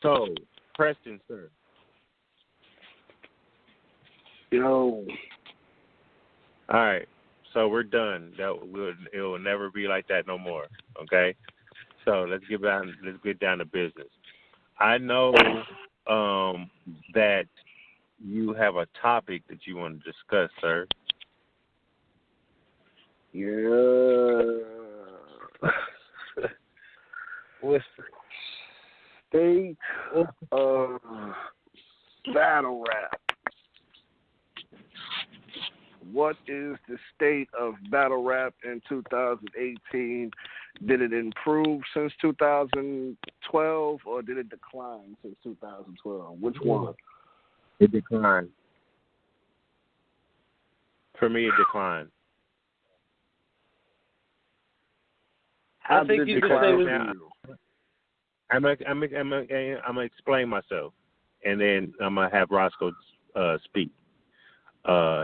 So, Preston, sir. Yo. All right. So we're done. It will never be like that no more. Okay. So let's get down to business. I know that you have a topic that you want to discuss, sir. Yeah. What's the state of battle rap? What is the state of battle rap in 2018? Did it improve since 2012 or did it decline since 2012? Which one? It declined. For me, it declined. How did it decline? I'm gonna explain myself, and then I'm gonna have Roscoe speak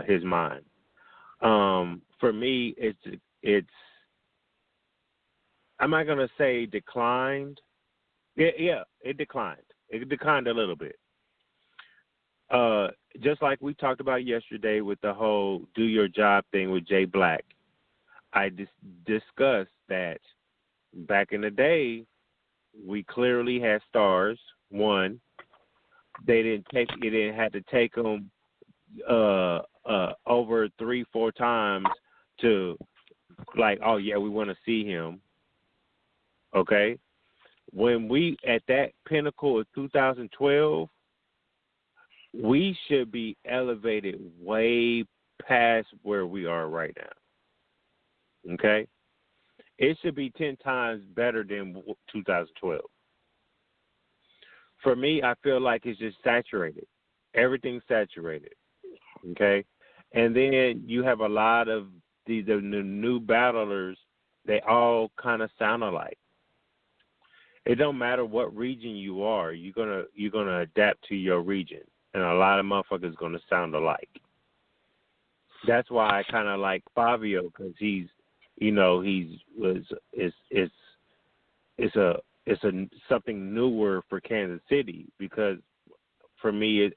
his mind. For me, it's. I'm not gonna say declined. Yeah, it declined. It declined a little bit. Just like we talked about yesterday with the whole "do your job" thing with Jay Black, I discussed that back in the day, we clearly had stars. One, it didn't have to take them over 3-4 times to like, oh yeah, we want to see him. Okay, when we at that pinnacle of 2012, we should be elevated way past where we are right now. Okay, it should be 10 times better than 2012. For me, I feel like it's just saturated. Everything's saturated. Okay, and then you have a lot of the new battlers. They all kind of sound alike. It don't matter what region you are. You're gonna adapt to your region, and a lot of motherfuckers gonna sound alike. That's why I kind of like Fabio, because he's something newer for Kansas City, because for me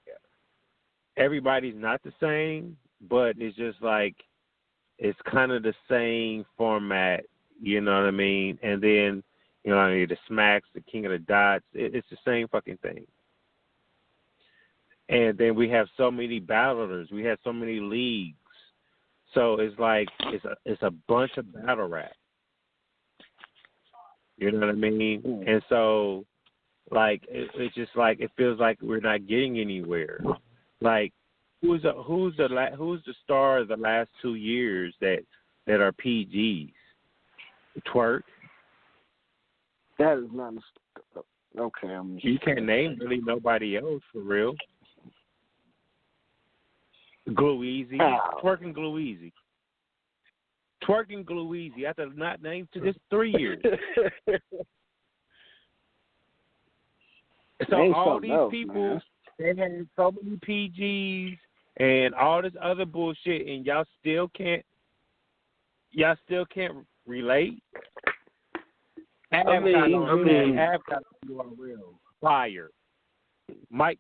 everybody's not the same, but it's just like it's kind of the same format, you know what I mean? And then the Smacks, the King of the Dots, it's the same fucking thing. And then we have so many battlers, we have so many leagues, so it's like it's a bunch of battle rap. You know what I mean? And so, like, it's just like it feels like we're not getting anywhere. Like, who's the star of the last 2 years that are PGs? Twerk. That is not okay. You can't name really nobody else for real. Glue Easy, Twerk and Glue Easy. Twerk and Glue Easy. I have to not name to this 3 years. So all these people, they had so many PGs and all this other bullshit, and y'all still can't relate. Have got URL fire. Mike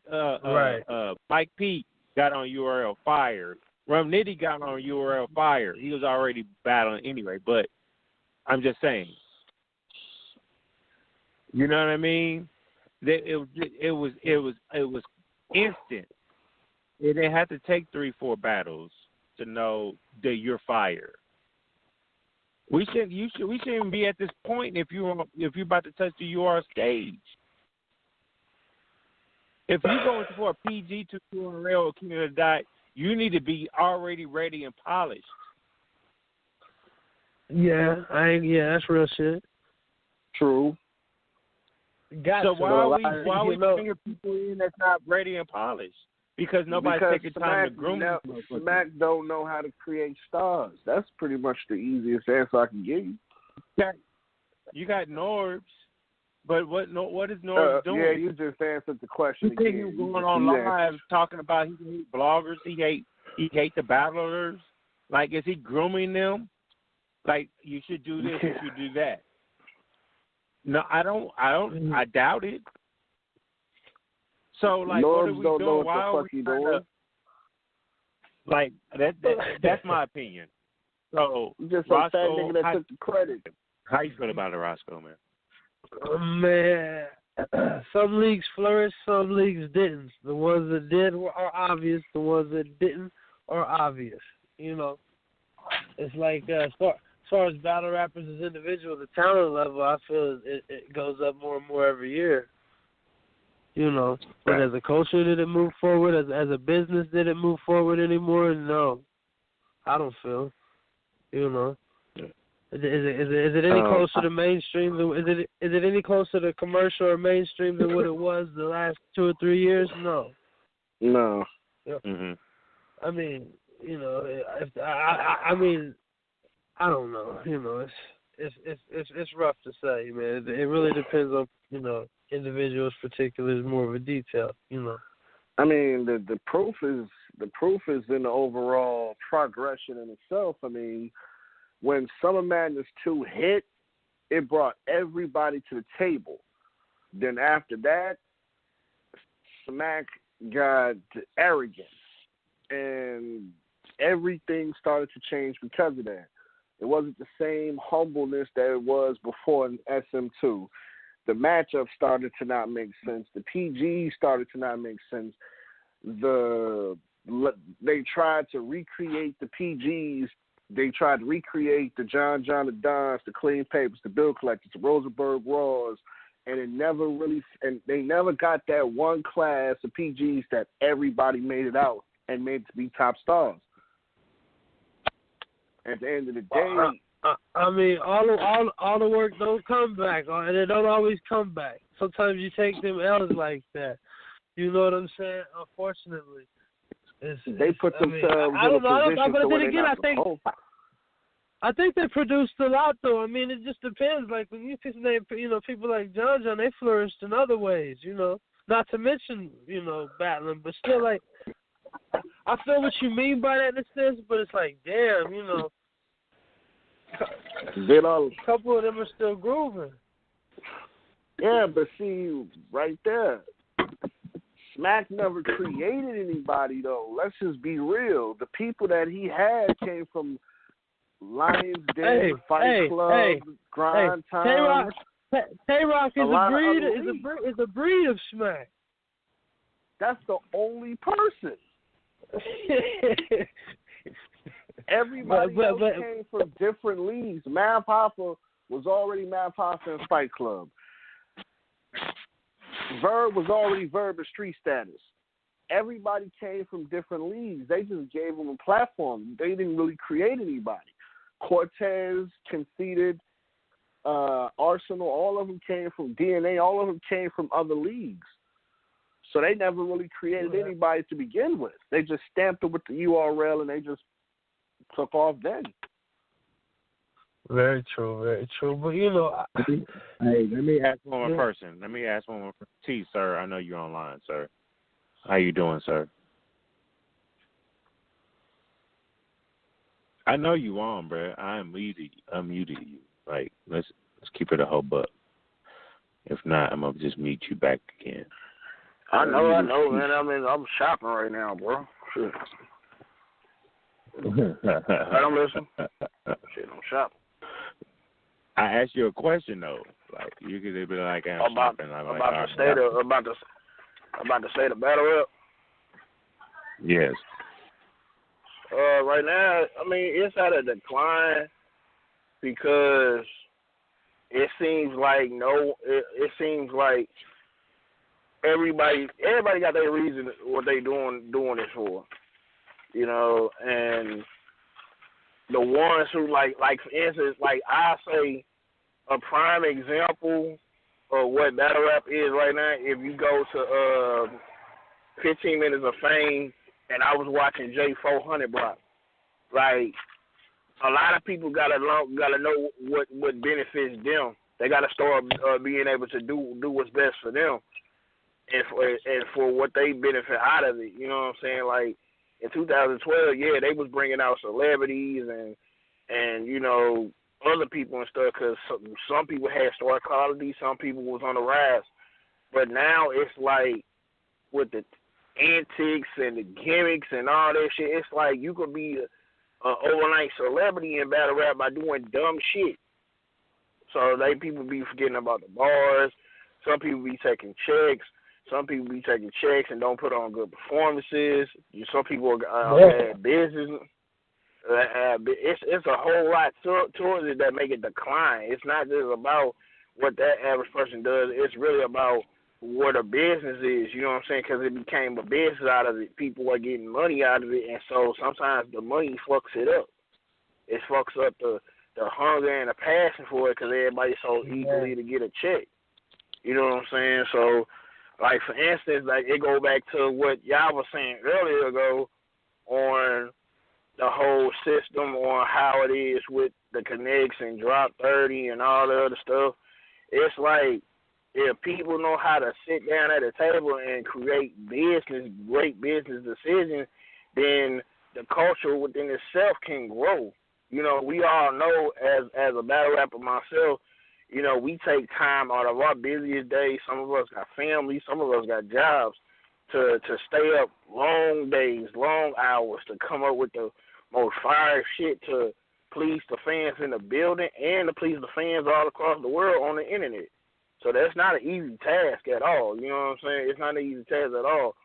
Mike Pete got on URL fire. Rum Nitty got on URL fire. He was already battling anyway, but I'm just saying. You know what I mean? It was instant. It didn't have to take 3-4 battles to know that you're fire. We shouldn't even be at this point if you're about to touch the UR stage. If you're going for a PG to URL or King of the Dot, you need to be already ready and polished. Yeah, that's real shit. True. So why are we bringing people in that's not ready and polished? Because nobody's taking time to groom them. Smack don't know how to create stars. That's pretty much the easiest answer I can give you. You got Norbs, but what is Norbs doing? Yeah, you just answered the question You again. think going on live talking about he hate bloggers, he hate the battlers. Like, is he grooming them? Like, you should do this, you should do that. No, I don't. I doubt it. So, like, what are we don't know doing? what Why the are fuck we you trying doing. to, like, that's my opinion. So, You just a fat Roscoe, nigga that took the credit. how you feel about it, Roscoe, man? Man, some leagues flourished, some leagues didn't. The ones that did are obvious. The ones that didn't are obvious. You know, it's like as far as battle rappers as individuals, the talent level, I feel it goes up more and more every year. You know, but as a culture, did it move forward? As a business, did it move forward anymore? No, I don't feel. You know. Is it any closer to mainstream? Is it any closer to commercial or mainstream than what it was the last 2 or 3 years? No. No. Yeah. Mm-hmm. I mean, you know, I mean, I don't know. You know, it's rough to say, man. It really depends on, you know, individuals' particulars, more of a detail. You know. I mean, the proof is in the overall progression in itself. I mean, when Summer Madness 2 hit, it brought everybody to the table. Then after that, Smack got arrogance, and everything started to change because of that. It wasn't the same humbleness that it was before in SM2. The matchup started to not make sense. The PG started to not make sense. They tried to recreate the PGs. They tried to recreate the John the Dons, the Clean Papers, the Bill Collectors, the Rosenberg Raws, and they never got that one class of PGs that everybody made it out and made it to be top stars. At the end of the day, I mean, all the work don't come back, and it don't always come back. Sometimes you take them L's like that. You know what I'm saying? Unfortunately. They put themselves in a position but where then again, I think they produced a lot, though. I mean, it just depends. Like when you name, you know, people like John, they flourished in other ways. You know, not to mention, you know, battling, but still, like, I feel what you mean by that in a sense. But it's like, damn, you know, a couple of them are still grooving. Yeah, but see, right there. Smack never created anybody, though. Let's just be real. The people that he had came from Lions Den, Fight Club, Grind Time. K-Rock is a breed of Smack. That's the only person. Everybody else came from different leagues. Mav Hoffa was already Mav Hoffa in Fight Club. Verb was already Verb in Street Status. Everybody came from different leagues. They just gave them a platform. They didn't really create anybody. Cortez, Conceited, Arsenal, all of them came from DNA. All of them came from other leagues. So they never really created anybody to begin with. They just stamped it with the URL and they just took off then. Very true, very true. But, you know... Hey, let me ask one more person. T, sir, I know you're online, sir. How you doing, sir? I know you on, bro. I unmuted you. Like, let's keep it a whole buck. If not, I'm going to just mute you back again. I know, man. I mean, I'm shopping right now, bro. Shit. I don't listen. Shit, I'm shopping. I asked you a question though. Like you could be like, I'm shopping. About to say the battle rap. Yes. Right now, I mean, it's at a decline because it seems like everybody got their reason what they doing this for, you know, and the ones who like for instance, like I say a prime example of what battle rap is right now. If you go to 15 Minutes of Fame, and I was watching J400 block, like a lot of people gotta know what benefits them. They gotta start being able to do what's best for them, and for what they benefit out of it. You know what I'm saying? Like in 2012, yeah, they was bringing out celebrities and you know other people and stuff because some people had star quality, some people was on the rise, but now it's like with the antics and the gimmicks and all that shit. It's like you could be an overnight celebrity in battle rap by doing dumb shit. So people be forgetting about the bars. Some people be taking checks. Some people be taking checks and don't put on good performances. Some people have business. It's a whole lot towards it that make it decline. It's not just about what that average person does. It's really about what a business is. You know what I'm saying? Because it became a business out of it. People are getting money out of it, and so sometimes the money fucks it up. It fucks up the hunger and the passion for it because everybody's so eagerly to get a check. You know what I'm saying? So, like, for instance, like, it go back to what y'all was saying earlier ago on the whole system on how it is with the connects and drop 30 and all the other stuff. It's like, if people know how to sit down at a table and create great business decisions, then the culture within itself can grow. You know, we all know as a battle rapper myself, you know, we take time out of our busiest days. Some of us got families, some of us got jobs to stay up long days, long hours to come up with the most fire shit to please the fans in the building and to please the fans all across the world on the internet. So that's not an easy task at all. You know what I'm saying? It's not an easy task at all.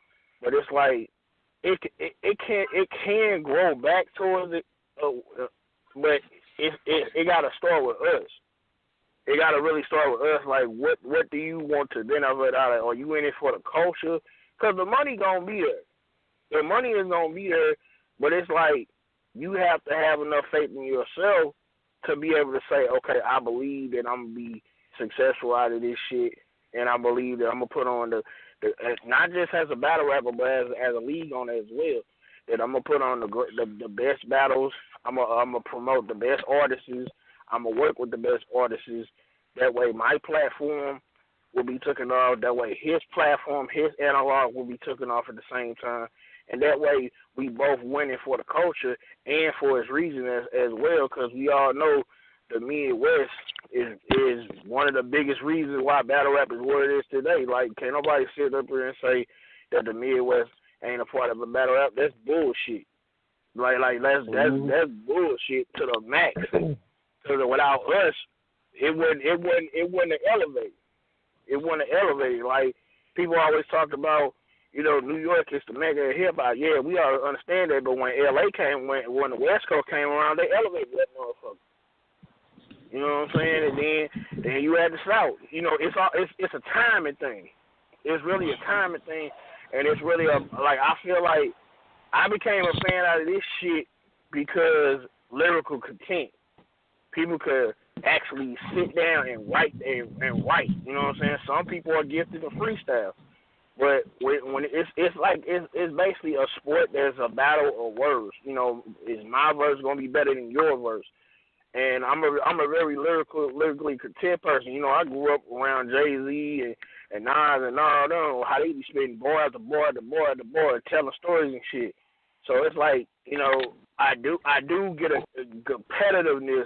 But it's like it can grow back towards it, but it got to start with us. It got to really start with us. Like, what do you want to benefit out of? Are you in it for the culture? Because the money gonna be there. The money is gonna be there, but it's like you have to have enough faith in yourself to be able to say, okay, I believe that I'm gonna be successful out of this shit, and I believe that I'm gonna put on the not just as a battle rapper, but as a league owner as well. That I'm gonna put on the best battles. I'm gonna promote the best artists. I'm gonna work with the best artists. That way, my platform will be taken off. That way, his platform, his analog will be taken off at the same time. And that way, we both winning for the culture and for its region as well. Because we all know the Midwest is one of the biggest reasons why battle rap is what it is today. Like, can't nobody sit up here and say that the Midwest ain't a part of the battle rap. That's bullshit. Like that's bullshit to the max. Because without us, it wouldn't elevate. It wouldn't elevate. Like, people always talk about, you know, New York is the mega of hip hop. Yeah, we all understand that. But when LA came, when the West Coast came around, they elevated that motherfucker. You know what I'm saying? And then you had the South. You know, it's a timing thing. It's really a timing thing, and it's really I feel like I became a fan out of this shit because lyrical content. People could actually sit down and write and write. You know what I'm saying? Some people are gifted in freestyle, but when it's basically a sport. There's a battle of words. You know, is my verse gonna be better than your verse? And I'm a very lyrically content person. You know, I grew up around Jay-Z and Nas and all them, how they be spitting bar after bar after bar after bar, telling stories and shit. So it's like, you know, I do get a competitiveness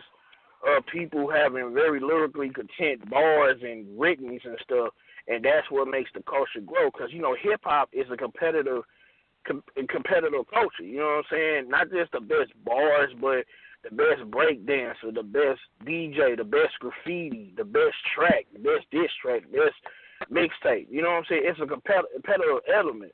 of people having very lyrically content bars and writtens and stuff, and that's what makes the culture grow. Because, you know, hip-hop is a competitive culture, you know what I'm saying? Not just the best bars, but the best break dancer, the best DJ, the best graffiti, the best track, the best diss track, the best mixtape. You know what I'm saying? It's a competitive element.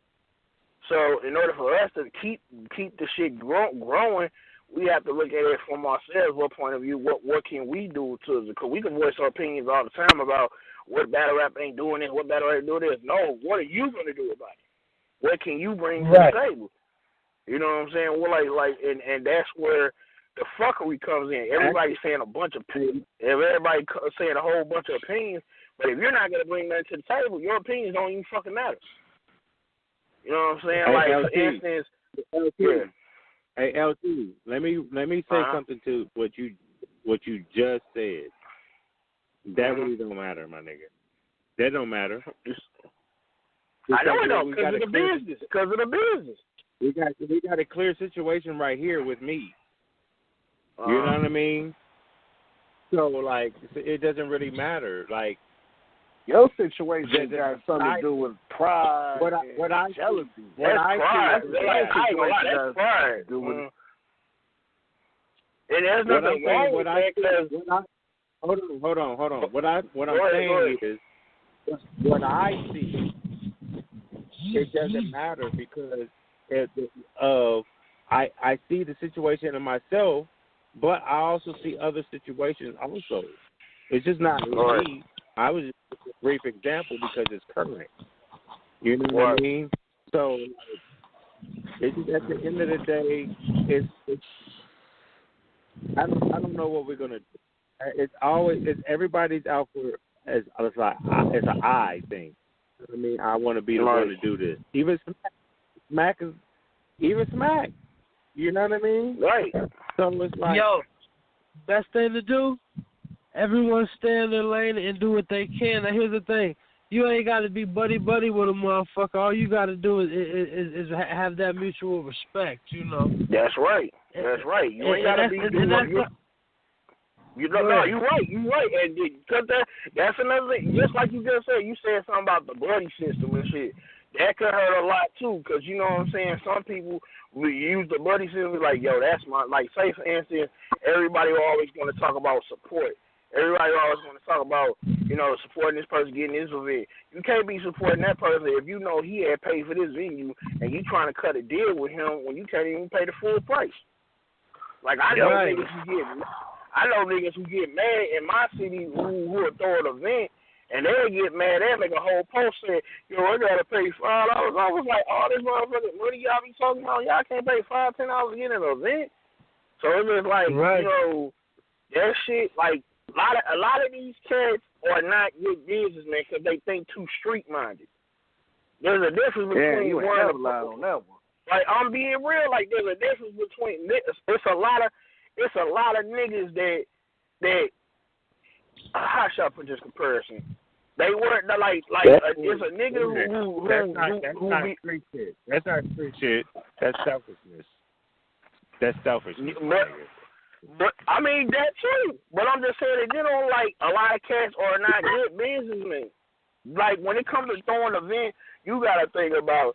So in order for us to keep the shit growing, we have to look at it from ourselves, what point of view, what can we do to it? Because we can voice our opinions all the time about what battle rap ain't doing this, what battle rap ain't doing this. No, what are you going to do about it? What can you bring to the table? You know what I'm saying? Well, and that's where the fuckery comes in. Everybody's saying a bunch of opinions. Everybody saying a whole bunch of opinions, but if you're not going to bring that to the table, your opinions don't even fucking matter. You know what I'm saying? Like, for instance, yeah. Hey, LT, let me say something to what you just said. That really don't matter, my nigga. That don't matter. I know it don't, because of the business. Because of the business. We got a clear situation right here with me. You know what I mean? So, like, it doesn't really matter. Like, your situation got something to do with pride. What I jealousy. What I pride. see. That's pride. And there's nothing wrong with that. Hold on. What I'm saying is, what I see, it doesn't matter because I see the situation in myself, but I also see other situations also. It's just not me. I was just a brief example because it's current. You know what I mean? So it's just at the end of the day, it's I don't know what we're gonna do. It's everybody's out for as an I thing. You know what I mean, I want to be the one to do this. Even Smack. You know what I mean? Right. So it's like, best thing to do, everyone stay in their lane and do what they can. Now here's the thing. You ain't got to be buddy-buddy with a motherfucker. All you got to do is have that mutual respect, you know. That's right. That's right. You ain't got to be doing you're right. You're right. And because that's another thing. Just like you just said, you said something about the buddy system and shit. That could hurt a lot, too, because, you know what I'm saying, some people will use the buddy system like, yo, that's my, like, say, for instance, everybody always going to talk about support. Everybody always going to talk about, you know, supporting this person, getting this event. You can't be supporting that person if you know he had paid for this venue and you trying to cut a deal with him when you can't even pay the full price. Like, I know niggas who get mad in my city who will throw an event, and they'll get mad. They'll make a whole post saying, yo, I got to pay $5. I was like, all this motherfucking money y'all be talking about, y'all can't pay $5, $10 to get an event. So it's just like, you know, that shit, like, a lot of these cats are not good businessmen because they think too street-minded. There's a difference between one and on that one. Like, I'm being real. Like, there's a difference between it's a lot of niggas that how should I put this comparison? They weren't like it's a nigga who that's not street shit. That's not street shit. That's selfishness. That's selfishness. But I mean that too. But I'm just saying that, you know, like a lot of cats are not good businessmen. Like when it comes to throwing an event, you gotta think about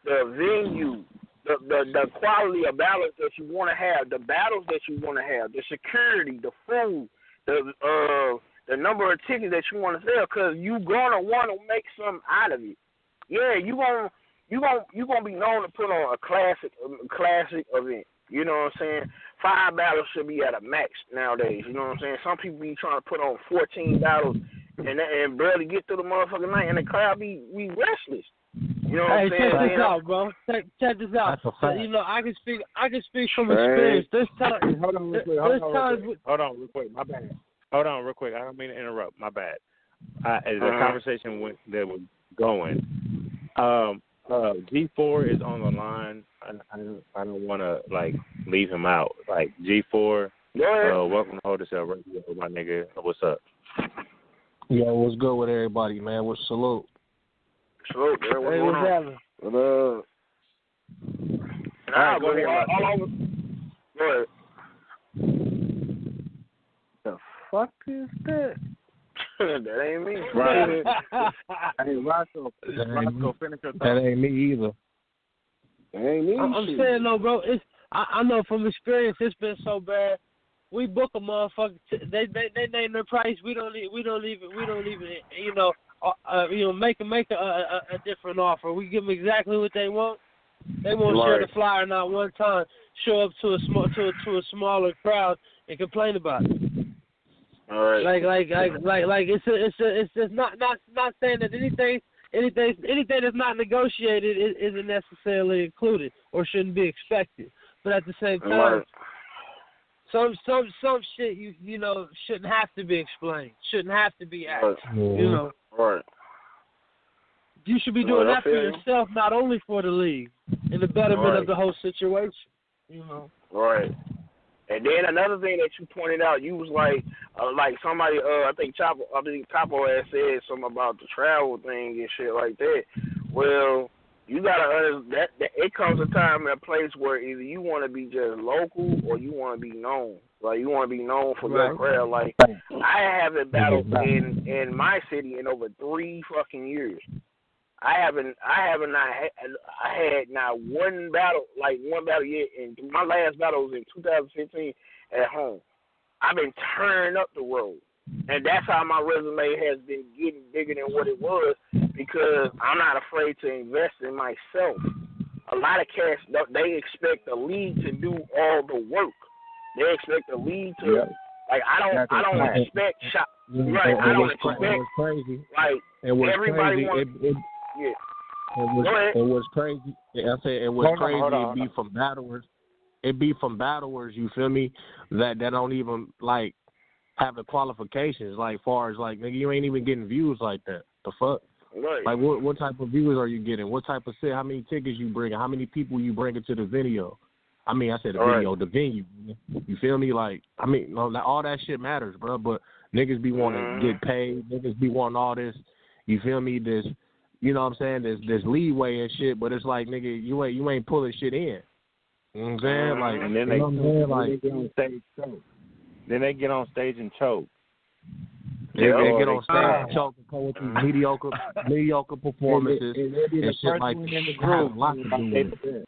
the venue, the quality of balance that you want to have, the battles that you want to have, the security, the food, the number of tickets that you want to sell, because you gonna want to make something out of it. Yeah, you gonna be known to put on a classic event. You know what I'm saying? 5 battles should be at a max nowadays. You know what I'm saying? Some people be trying to put on 14 battles and barely get through the motherfucking night, and the crowd be restless. You know what I'm saying? Check this out, bro. Check this out. So, you know, I can speak from experience. This time, hold on real quick. My bad. Hold on real quick. I don't mean to interrupt. My bad. As the conversation that was going, G4 is on the line. I don't want to like leave him out. Like G4, welcome to Hold Yourself Radio, my nigga. What's up? Yo, what's good with everybody, man? What's salute? Salute, man. What's happening? Go ahead. Go ahead. The fuck is that? That ain't me. Right. Hey, Roscoe, finish your thought. That ain't me either. That ain't me. I'm saying, no, bro. I know from experience it's been so bad. We book a motherfucker. They name their price. We don't even make a different offer. We give them exactly what they want. They won't share the flyer not one time. Show up to a smaller crowd and complain about it. All right. Like it's just not saying that anything that's not negotiated isn't necessarily included or shouldn't be expected. But at the same time, some shit you know shouldn't have to be explained, shouldn't have to be asked. You know. Right. You should be doing that for yourself, not only for the league, and the betterment of the whole situation. You know. Right. And then another thing that you pointed out, you was like somebody, I think CAPO had said something about the travel thing and shit like that. Well, you gotta understand that it comes a time and a place where either you want to be just local or you want to be known. Like you want to be known for that crowd. Like I haven't battled in my city in over 3 fucking years. I had not one battle yet, and my last battle was in 2015 at home. I've been turning up the road, and that's how my resume has been getting bigger than what it was, because I'm not afraid to invest in myself. A lot of cats, they expect the lead to do all the work. They expect the lead to, like, I don't expect shot. Right, I don't expect, crazy. Like, everybody wants. Yeah. It was crazy. I said it was crazy. It'd be from battlers. It'd be from battlers. You feel me? That don't even like have the qualifications. Like far as like, nigga, you ain't even getting views like that. The fuck? Right. Like what type of views are you getting? What type of set? How many tickets you bringing? How many people you bringing to the video? I mean, I said the video, the venue. You feel me? Like, I mean, all that shit matters, bro. But niggas be wanting to get paid. Niggas be wanting all this. You feel me? This. You know what I'm saying? There's leeway and shit, but it's like, nigga, you ain't pulling shit in. You know what I'm saying? Like, and then they get on stage choke. Then they get on stage and choke. They get on stage and choke and come with these mediocre performances and shit like that.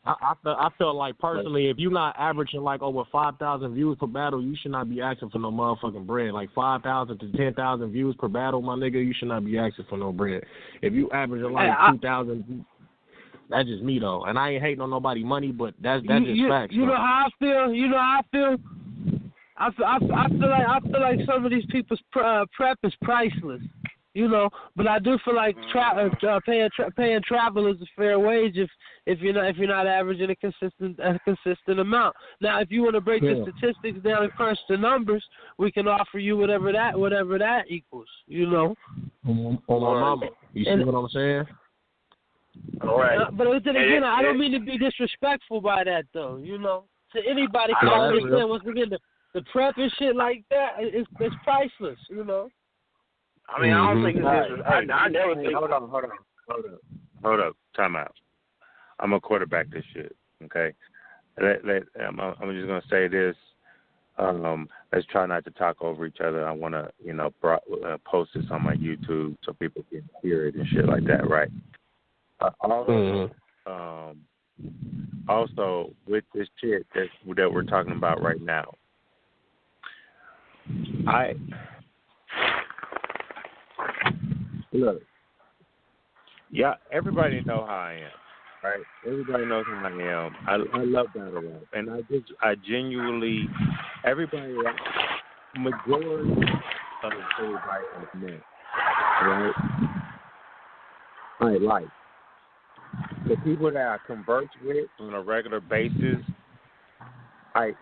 I felt like personally, if you're not averaging like over 5,000 views per battle, you should not be asking for no motherfucking bread. Like 5,000 to 10,000 views per battle, my nigga, you should not be asking for no bread. If you averaging like 2,000, that's just me though. And I ain't hating on nobody money, but that's just facts. You know how I feel. You know how I feel. I feel like some of these people's prep is priceless. You know, but I do feel like paying travel is a fair wage if you're not averaging a consistent amount. Now, if you want to break the statistics down and crunch the numbers, we can offer you whatever that equals. You know. On my mama, you see what I'm saying? All right. But then again, I don't mean to be disrespectful by that though. You know, to anybody can understand once again the prep and shit like that. It's priceless. You know. I mean, I don't think it's I never think. Hold up. Time out. I'm gonna quarterback this shit. Okay. I'm just gonna say this. Let's try not to talk over each other. I want to, post this on my YouTube so people can hear it and shit like that, right? Also, with this shit that we're talking about right now, look, yeah, everybody know how I am, right? Everybody knows how I am. I love battle rap, and I genuinely, majority of everybody is men, right? I like the people that I converse with on a regular basis. It's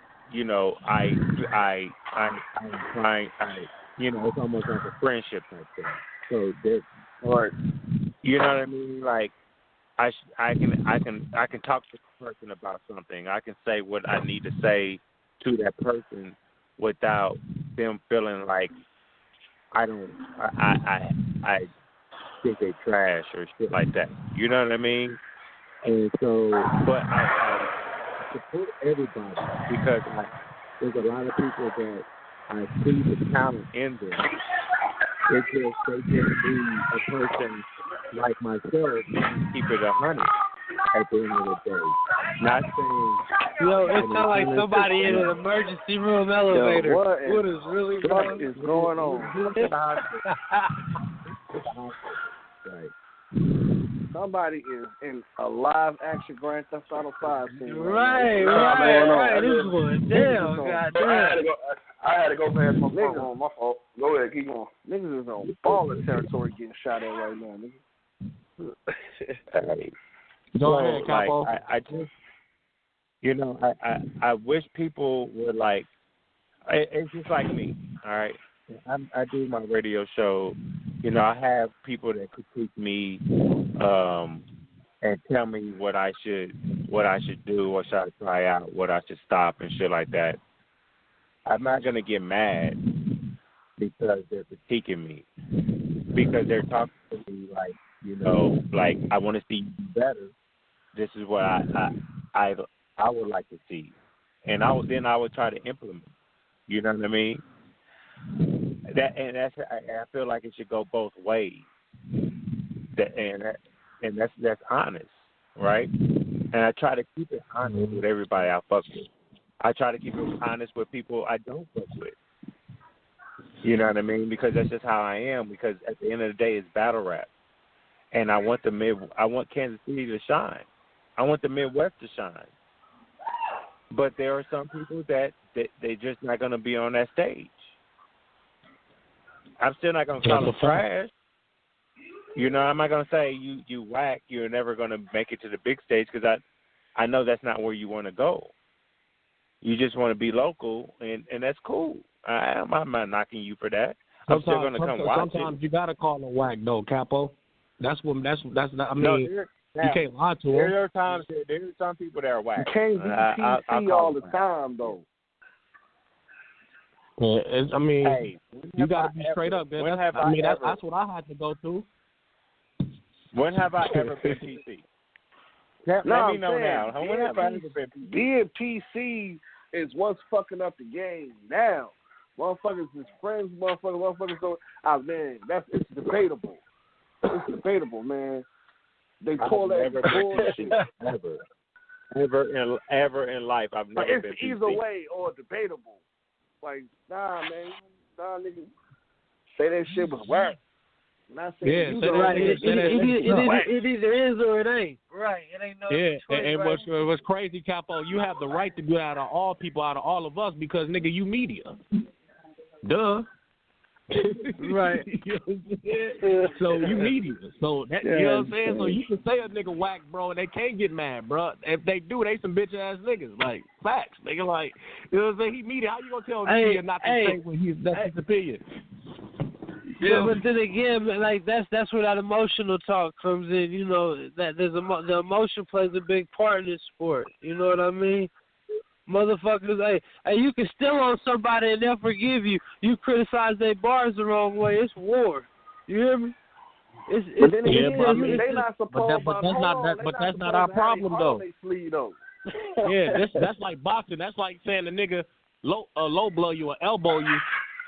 almost like a friendship type thing. So that, or you know what I mean? Like I can talk to the person about something. I can say what I need to say to that person without them feeling like I think they trash or shit like that. You know what I mean? And so, but I support everybody because there's a lot of people that I see the talent in them. They just need a person like myself, keep it 100 at the end of the day. Not saying, it sounds like somebody in an emergency room elevator. Yo, what is really going on? Right. Somebody is in a live action Grand Theft Auto 5 scene. Right. This one, damn, goddamn. I had to go past my phone. My fault. Go ahead, keep going. Niggas is on baller territory getting shot at right now, nigga. Go ahead, Capo. Like, I just, I wish people would like. It's just like me, all right. I do my radio show. I have people that critique me and tell me what I should do, what should I try out, what I should stop, and shit like that. I'm not gonna get mad because they're critiquing me, because they're talking to me like I want to see you do better. This is what I would like to see, and I would try to implement. You know what I mean? I feel like it should go both ways. And that's honest, right? And I try to keep it honest with everybody I fuck with. I try to keep it honest with people I don't fuck with. You know what I mean? Because that's just how I am. Because at the end of the day, it's battle rap, and I want Kansas City to shine. I want the Midwest to shine. But there are some people that they're just not going to be on that stage. I'm still not going to call them trash. You know, I'm not going to say you whack, you're never going to make it to the big stage, because I know that's not where you want to go. You just want to be local, and that's cool. I'm not knocking you for that. I'm still going to come watch it. Sometimes you got to call them whack, though, Capo. That's not, I mean, you can't lie to them. There are some people that are whack. You can't be PC all the time, though. Yeah, I mean, hey, you got to be straight up, man. That's what I had to go through. When have I ever been PC? Let me know now. When have I ever been PC? Being PC is what's fucking up the game now. Motherfuckers is friends, motherfuckers go, man, it's debatable. It's debatable, man. They call that bullshit. Ever in life, I've never been PC. It's either way or debatable. Like, nah, man. Nah, nigga. Say that shit was whack. Not saying right. It either is or it ain't. Right. It ain't no choice, and what's crazy, Capo, you have the right to do that out of all people, out of all of us, because, nigga, you media. Duh. Right. You know what I'm saying? So you media. So that, you know what I'm saying? So you can say a nigga whack, bro, and they can't get mad, bro. If they do, they some bitch ass niggas. Like, facts. Nigga, like, you know what I'm saying? He media. How you gonna tell media not to say when that's his opinion? Yeah, but then again, like that's where that emotional talk comes in. You know that the emotion plays a big part in this sport. You know what I mean? Motherfuckers, hey, you can steal on somebody and they'll forgive you. You criticize their bars the wrong way. It's war. You hear me? But then they not supposed. But that's not our problem though. Yeah, that's like boxing. That's like saying a nigga low blow you or elbow you.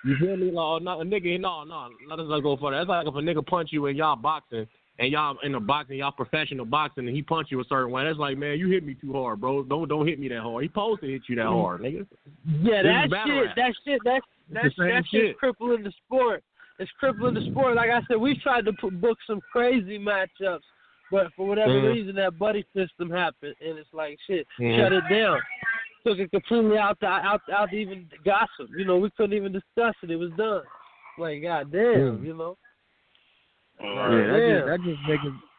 You feel me? Like, no, a nigga, no, let's not go further. That's like if a nigga punch you and y'all boxing, and y'all in the boxing, y'all professional boxing, and he punch you a certain way. That's like, man, you hit me too hard, bro. Don't hit me that hard. He supposed to hit you that hard, nigga. Yeah, that shit's crippling the sport. It's crippling the sport. Like I said, we tried to book some crazy matchups, but for whatever reason, that buddy system happened, and it's like, shit, shut it down. Took it completely out to even gossip. You know, we couldn't even discuss it. It was done. Like, goddamn, you know.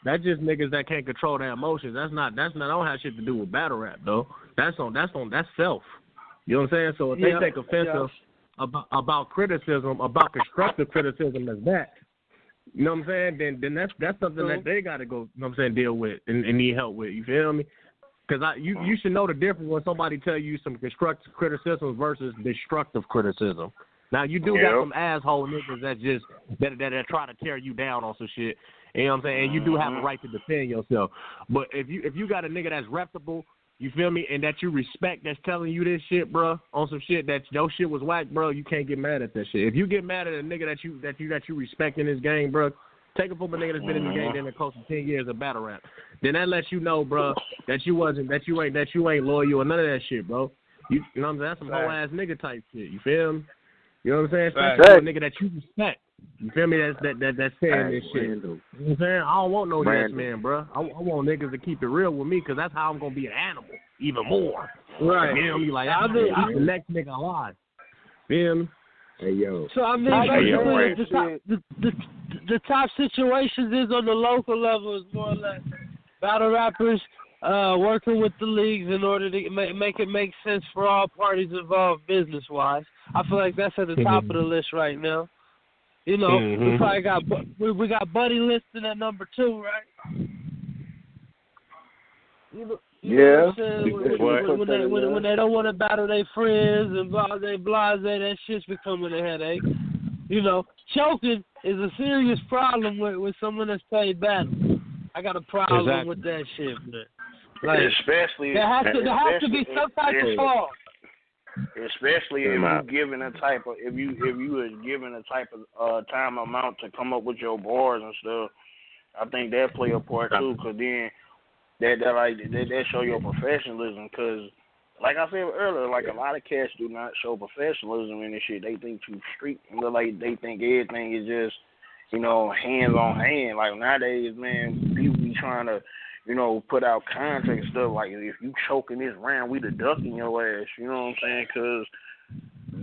That's just niggas that can't control their emotions. That don't have shit to do with battle rap though. That's self. You know what I'm saying? So if they take offensive about criticism, about constructive criticism as that, you know what I'm saying? Then that's something that they gotta go, you know what I'm saying, deal with and need help with. You feel me? Because you should know the difference when somebody tell you some constructive criticism versus destructive criticism. Now you do got some asshole niggas that try to tear you down on some shit. You know what I'm saying? And you do have a right to defend yourself. But if you got a nigga that's reputable, you feel me, and that you respect, that's telling you this shit, bro, on some shit that your shit was whack, bro, you can't get mad at that shit. If you get mad at a nigga that you respect in this game, bro, take it from a nigga that's been in the game then close to 10 years of battle rap. Then that lets you know, bro, that you ain't loyal or none of that shit, bro. You know what I'm saying? That's some whole ass nigga type shit. You feel me? You know what I'm saying? Especially a nigga that you respect. You feel me? That's saying this shit. You know what I'm saying? I don't want no yes man, bro. I want niggas to keep it real with me because that's how I'm gonna be an animal even more. Right? You feel me? Like I'm the next nigga alive. Feel me? Hey yo. So I mean, the top situations is on the local level is more or less battle rappers working with the leagues in order to make it make sense for all parties involved business wise. I feel like that's at the top of the list right now. You know, we probably got Buddy listed at number 2, right? You know what I'm saying? When they don't want to battle their friends and blase, that shit's becoming a headache. You know, choking is a serious problem with someone that's played battle. I got a problem with that shit, man. Like, especially there has to be some type of fall. Especially if you given a type of if you were given a type of time amount to come up with your bars and stuff. I think that play a part too, because then that show your professionalism. Because, like I said earlier, like a lot of cats do not show professionalism in this shit. They think too street, like they think everything is just, hands on hand. Like nowadays, man, people be trying to, put out content stuff. Like if you choking this round, we the ducking your ass. You know what I'm saying? Because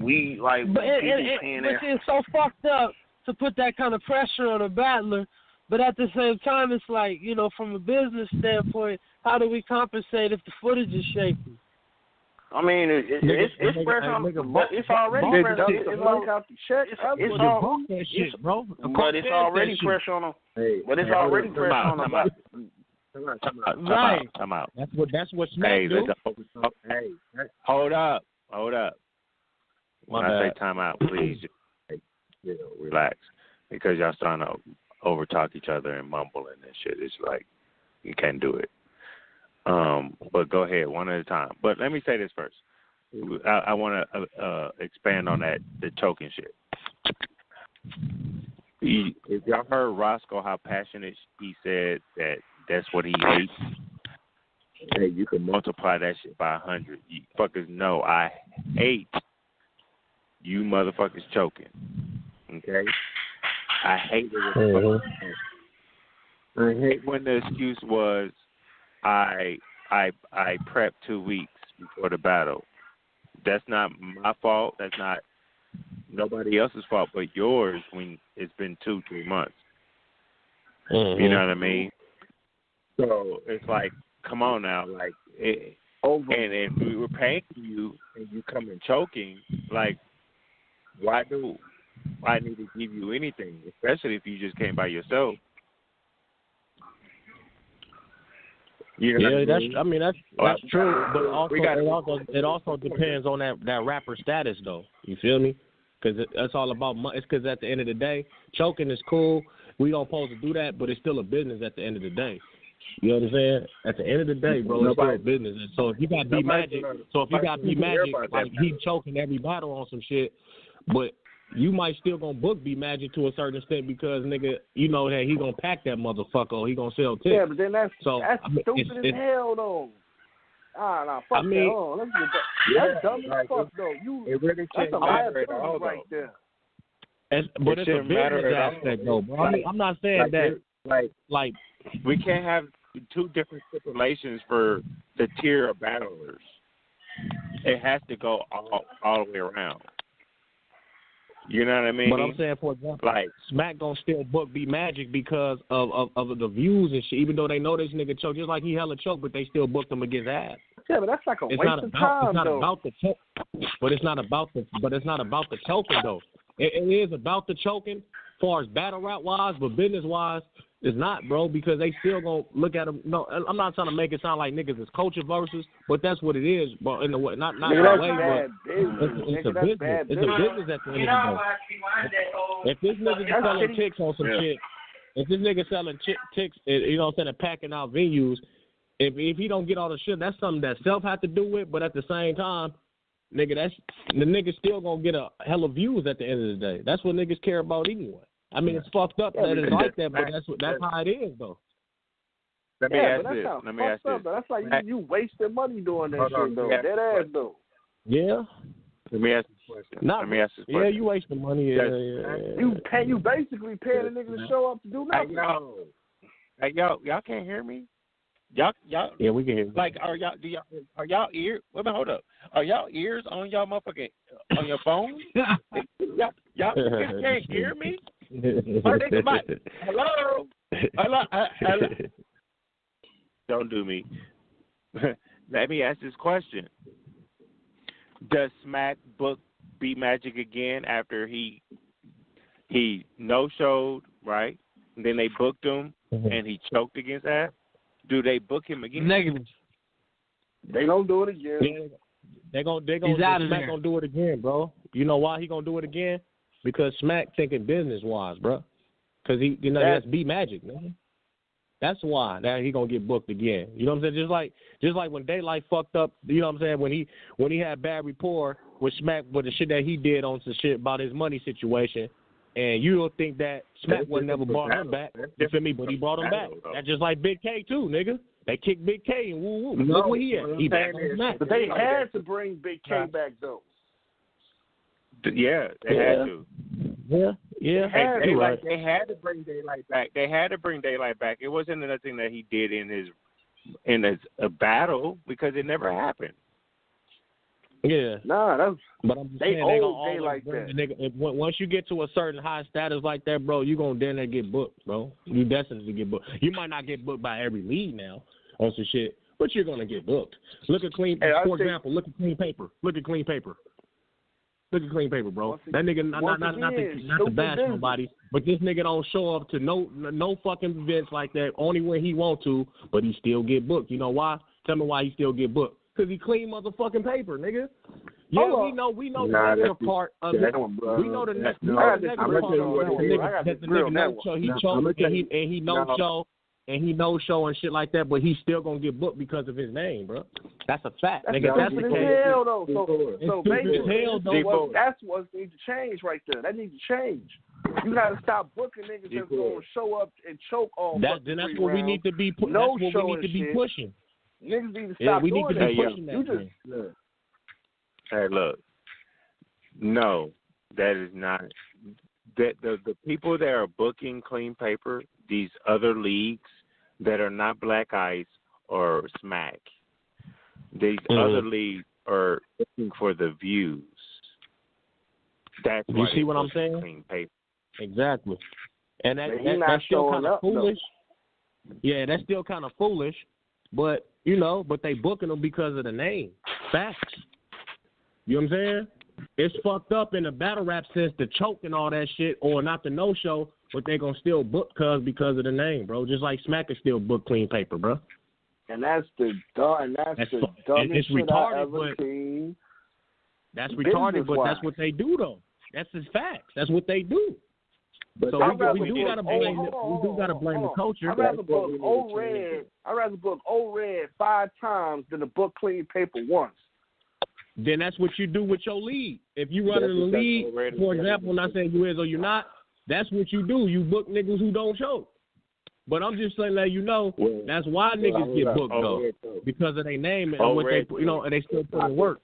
we like but it's so fucked up to put that kind of pressure on a battler. But at the same time, it's like, from a business standpoint, how do we compensate if the footage is shaky? I mean, it's fresh on, but it's already fresh. But it's already fresh on them. But it's already fresh on them. Right. Come out. That's what Smack do. Hold up. When I say time out, please relax, because y'all starting to overtalk each other and mumble and shit. It's like you can't do it. But go ahead, one at a time. But let me say this first. I want to expand on that, the choking shit. If y'all heard Roscoe, how passionate he said that's what he hates, hey, you can multiply that shit by 100. You fuckers know I hate you motherfuckers choking. Okay? I hate it. I hate when the excuse was I prepped 2 weeks before the battle. That's not my fault. That's not nobody else's fault but yours when it's been 2-3 months. You know what I mean? So it's like, come on now, like, and if we were paying you and you come in choking, like, why do I need to give you anything, especially if you just came by yourself? You know that's true, but also it also depends on that rapper status, though. You feel me? Because that's all about money. It's because at the end of the day, choking is cool. We don't supposed to do that, but it's still a business at the end of the day. You know what I'm saying? At the end of the day, bro, it's still a business. And so if you got B-Magic, like he choking every battle on some shit, but you might still gonna book B-Magic to a certain extent because, nigga, you know that he gonna pack that motherfucker or he gonna sell tickets. Yeah, but then that's stupid as hell, though. Fuck that. Let's get that. That's dumb as fuck, though. That's a liability right there. But it's a business aspect, though, bro. I'm not saying that, like, we can't have two different stipulations for the tier of battlers. It has to go all the way around. You know what I mean? But I'm saying, for example, like Smack gonna still book B-Magic because of the views and shit, even though they know this nigga choke, just like he hella choke, but they still booked him against ass. Yeah, but that's like a waste of time, though. But it's not about the choking, though. It is about the choking, as far as battle rap wise, but business wise, it's not, bro, because they still gonna look at him. No, I'm not trying to make it sound like niggas is culture versus, but that's what it is. But in the way, not in a way, but it's a business. It's a business at the end of the day. If this nigga is selling ticks on some shit, if this nigga selling ticks, you know what I'm saying, and packing out venues, if he don't get all the shit, that's something that self have to do with. But at the same time, nigga, that's the nigga still gonna get a hell of views at the end of the day. That's what niggas care about anyway. I mean, it's fucked up that it's like that, but that's how it is, though. Let me ask this. That's like you wasting money doing that shit, though. Dead ass, though. Yeah. Let me ask this question. Yeah, you wasting money. Yeah. You basically paying a nigga to show up to do nothing. Hey, y'all can't hear me? Y'all. Yeah, we can hear you. Like, are y'all ears? Wait a minute, hold up. Are y'all ears on y'all motherfucking on your phone? y'all can't hear me? Hello. Don't do me. Let me ask this question. Does Smack book B-Magic again after he no-showed, right? And then they booked him and he choked against that? Do they book him again? Negative. They don't do it again. Yeah, Smack gonna do it again, bro. You know why he gonna do it again? Because Smack thinking business wise, bro. Because that's B-Magic, man. That's why that he gonna get booked again. You know what I'm saying? Just like when Daylight fucked up. You know what I'm saying? When he had bad rapport with Smack with the shit that he did on some shit about his money situation. And you don't think that Smack would never brought him back. You feel me? But he brought him back. That's just like Big K too, nigga. They kicked Big K and woo. Look where he at. He back on Smack. But they had to bring Big K back though. Yeah, they had to. Yeah. They had to bring Daylight back. They had to bring Daylight back. It wasn't nothing that he did in his battle because it never happened. Yeah. Nah, that's. But I'm just they saying, old Daylight that. Nigga, once you get to a certain high status like that, bro, you gonna then get booked, bro. You definitely get booked. You might not get booked by every league now on some shit, but you're gonna get booked. Look at Clean. For example, look at Clean Paper. Look at Clean Paper, bro. That nigga, not to bash nobody, but this nigga don't show up to no fucking events like that. Only when he want to, but he still get booked. You know why? Tell me why he still get booked. Because he clean motherfucking paper, nigga. Yeah, we know the negative part of it. We know the negative part that the nigga no show. He choked and he no show and he no show and shit like that, but he's still gonna get booked because of his name, bro. That's a fact, nigga. That's the case. Hell, though. So basically, that's what needs to change right there. That needs to change. You gotta stop booking niggas that's gonna show up and choke all. That's what we need to be. That's what we need to be pushing. Niggas need to stop we need doing to be pushing that. Hey, look. No, that is not. That the people that are booking Clean Paper, these other leagues that are not Black Ice or Smack, these other leagues are looking for the views. That's you see what I'm saying? Clean Paper. Exactly. And that's still kind of foolish. Yeah, that's still kind of foolish. But, but they booking them because of the name. Facts. You know what I'm saying? It's fucked up in the battle rap sense to choke and all that shit, or not the no-show, but they going to still book because of the name, bro. Just like Smack is still book Clean Paper, bro. And that's the dumbest it's shit retarded, I ever seen. That's retarded, but that's what they do, though. That's his facts. That's what they do. But so we do gotta blame the culture. I'd rather book Old Red 5 times than to book Clean Paper once. Then that's what you do with your league. If you run in the league, for example, I'm not saying you is or you're not, that's what you do. You book niggas who don't choke. But I'm just saying that that's why niggas get booked though, because of their name and what they and they still put in work.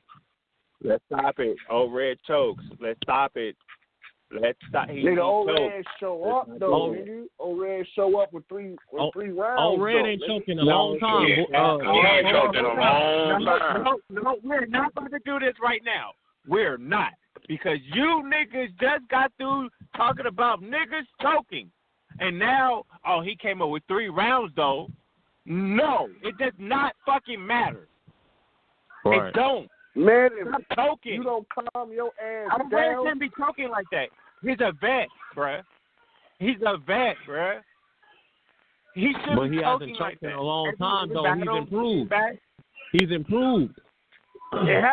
Let's stop it. Old Red chokes. Let's stop it. Let's stop. Nigga, Old Red show up though. Nigga, Old Red show up with three rounds. Old Red ain't choking a long time. He ain't choking a long time. No, we're not about to do this right now. We're not, because you niggas just got through talking about niggas choking, and now he came up with 3 rounds though. No, it does not fucking matter. Right. It don't. Man, if choking. You don't calm your ass down. I shouldn't be choking like that. He's a vet, bruh. He shouldn't but he be hasn't like choked in that. a long time, though. He's improved. He's improved.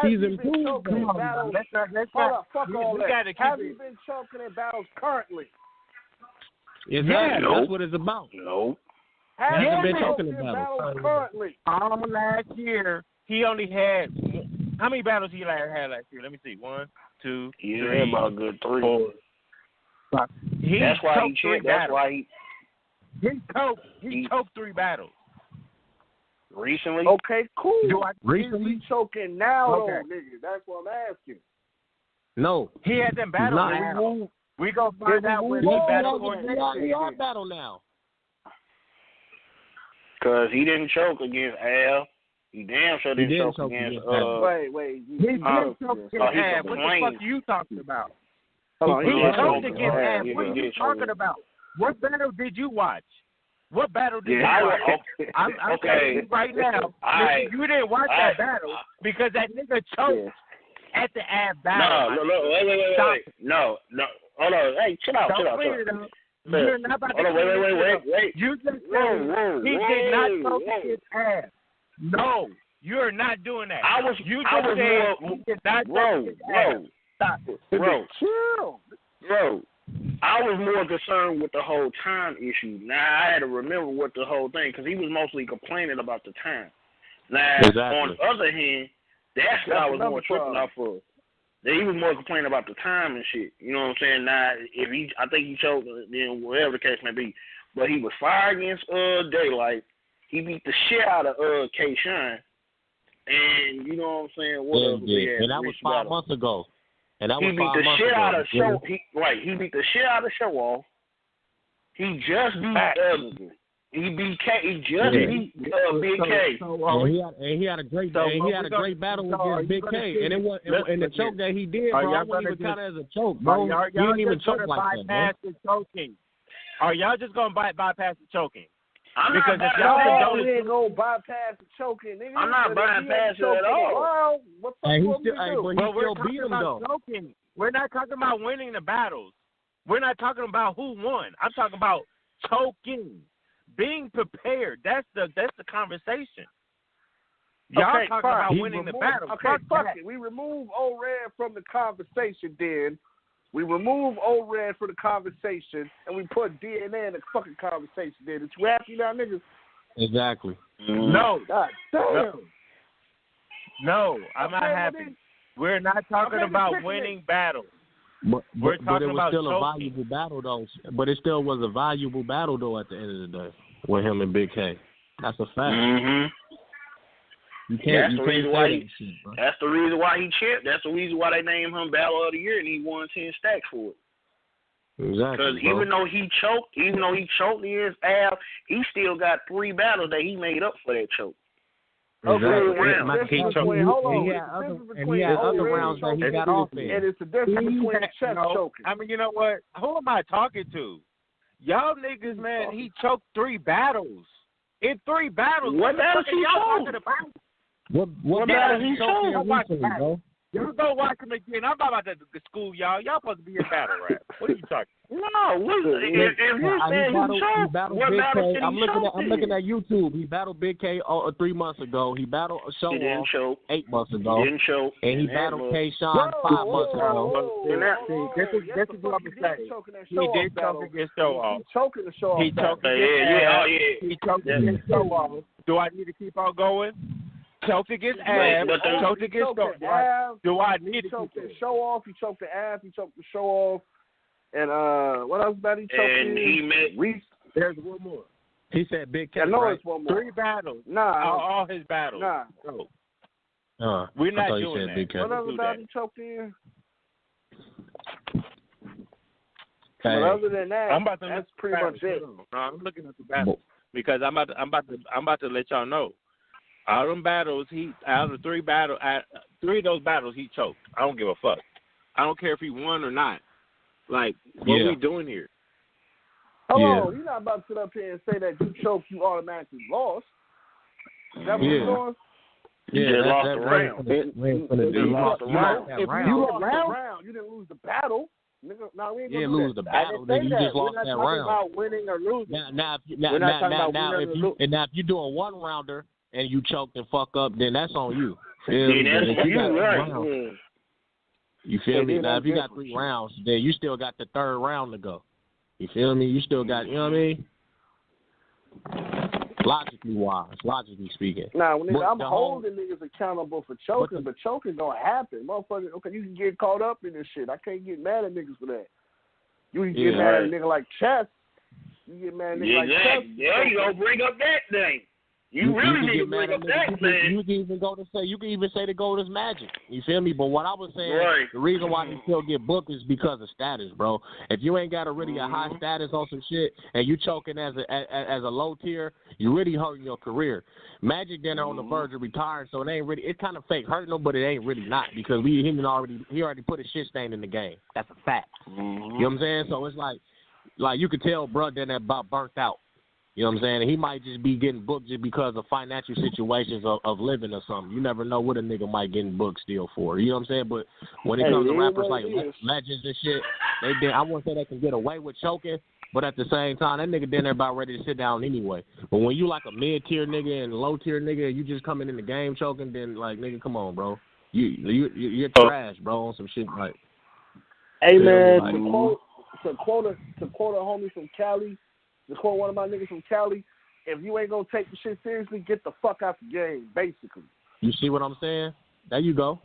He's improved. Fuck all that. Have you been choking in battles currently? Exactly. That's what it's about. No. He hasn't been choking in battles currently. Last year, he only had... How many battles he had last year? Let me see. 1, 2, 3, about a good 3. 4. That's why he choked 3 battles. Recently? Okay, cool. Recently? He's choking now, though, nigga. That's what I'm asking. No. He hasn't battled now. We gonna find out when he battled for next. He on battle now. Because he didn't choke against Al. He damn sure didn't choke against Wait. He didn't choke against Ab. What the fuck are you talking about? He choked against Ab. What are you talking about? What battle did you watch? What battle did you watch? I'm telling you right now, you didn't watch that battle because that nigga choked at the Ab battle. No, wait. No. Hold on. Hey, chill out. You're not about to wait. You just said he did not choke against Ab. No, you're not doing that. He did not choke his ass. Stop it. Chill. Bro, I was more concerned with the whole time issue. Now, I had to remember what the whole thing, because he was mostly complaining about the time. Now, on the other hand, that's what I was more tripping off of. He was more complaining about the time and shit. You know what I'm saying? Now, I think he choked, then whatever the case may be. But he was fired against Daylight. He beat the shit out of K-Shine. And you know what I'm saying? What else was he had? And that was 5 months ago. And that he was beat 5 the months shit ago. out of Show. He beat the shit out of Show Off. He just beat he beat K. He just beat Big K. He had a great battle against Big K. And it was and the choke that he did, bro, I wouldn't even count it as a choke, bro. He didn't even choke like that, bro. Choking. Are y'all just gonna bypass the choking? Because if y'all ain't gonna bypass the choking, nigga. I'm not bypassing it at all. What the fuck we do? But he still beat him though. Choking. We're not talking about winning the battles. We're not talking about who won. I'm talking about choking, being prepared. That's the conversation. Y'all talking about winning the battle. Okay, fuck it. We remove O-Red from the conversation, then. We remove O-Red from the conversation, and we put DNA in the fucking conversation. Then, is you happy now, niggas? Exactly. No. God damn. No, I'm not happy. We're not talking about winning battles. But it was about still choking. a valuable battle, though. But it still was a valuable battle, though, at the end of the day, with him and Big K. That's a fact. Mm-hmm. You can't. That's the reason why he chipped. That's the reason why they named him Battle of the Year, and he won 10 stacks for it. Exactly. Because even though he choked in his ass, he still got 3 battles that he made up for that choke. Exactly. He had other rounds that he got off in. And it's the difference between chest choking. I mean, you know what? Who am I talking to? Y'all niggas, man, he choked 3 battles. In 3 battles. What battles he choked? What battle he choked recently, bro? You go watch him again. I'm about to school y'all. Y'all supposed to be in battle rap. What are you talking? No, if you're saying he choked, what battle did he choke? I'm looking at YouTube. He battled Big K 3 months ago. He battled Show Off 8 months ago. He didn't choke. And he battled K-Shine 5 months ago. This is what I'm saying. He did choke against Show Off. He choking the Show Off. He choked He choked against Show Off. Do I need to keep on going? Choked against Ab, choked against Do I need to choke the Show Off? He choked the Ab, he choked the Show Off, and what else about he choked? And he met. There's one more. He said Big K. I know it's one more. 3 battles. Nah, all his battles. Nah. We're not doing that. Big K. What else about he choked in? Hey. But other than that, that's pretty much it. No, I'm looking at the battles because I'm about to let y'all know. Out of them battles, out of 3 battles, 3 of those battles, he choked. I don't give a fuck. I don't care if he won or not. Like, what are we doing here? Hello, you're not about to sit up here and say that you choked, you automatically lost. Is that what you're doing? You just lost the round. You lost the round. You didn't lose the battle. Nigga, no, we ain't gonna lose the battle. Nigga, you just lost that round. We're not talking about winning or losing. Now, if you're doing 1 rounder and you choked and fuck up, then that's on you. That's you, right? You feel me? Now, if you got 3 rounds, then you still got the 3rd round to go. You feel me? You still got, you know what I mean? Logically speaking. Nah, I'm holding niggas accountable for choking, but choking don't happen. Motherfucker, okay, you can get caught up in this shit. I can't get mad at niggas for that. You can get mad at a nigga like Chess. You get mad at a nigga like Chess. Yeah, you gonna bring up that thing. You really need to bring up that thing. You can even say the gold is Magic. You feel me? But what I was saying, the reason why they still get booked is because of status, bro. If you ain't got a high status on some shit and you choking as a low tier, you really hurting your career. Magic then on the verge of retiring, so it ain't really. It's kind of fake hurting him, but it ain't really not because he already put a shit stain in the game. That's a fact. You know what I'm saying? So it's like you could tell, bro, then that about burnt out. You know what I'm saying? And he might just be getting booked just because of financial situations of living or something. You never know what a nigga might get booked still for. You know what I'm saying? But when it comes to rappers like legends and shit, I wouldn't say they can get away with choking, but at the same time, that nigga then they're about ready to sit down anyway. But when you like a mid-tier nigga and low-tier nigga and you just coming in the game choking, then like, nigga, come on, bro. You're trash, bro, on some shit like. Hey, man, to quote a homie from Cali, to quote one of my niggas from Cali, if you ain't gonna take the shit seriously, get the fuck out the game, basically. You see what I'm saying? There you go.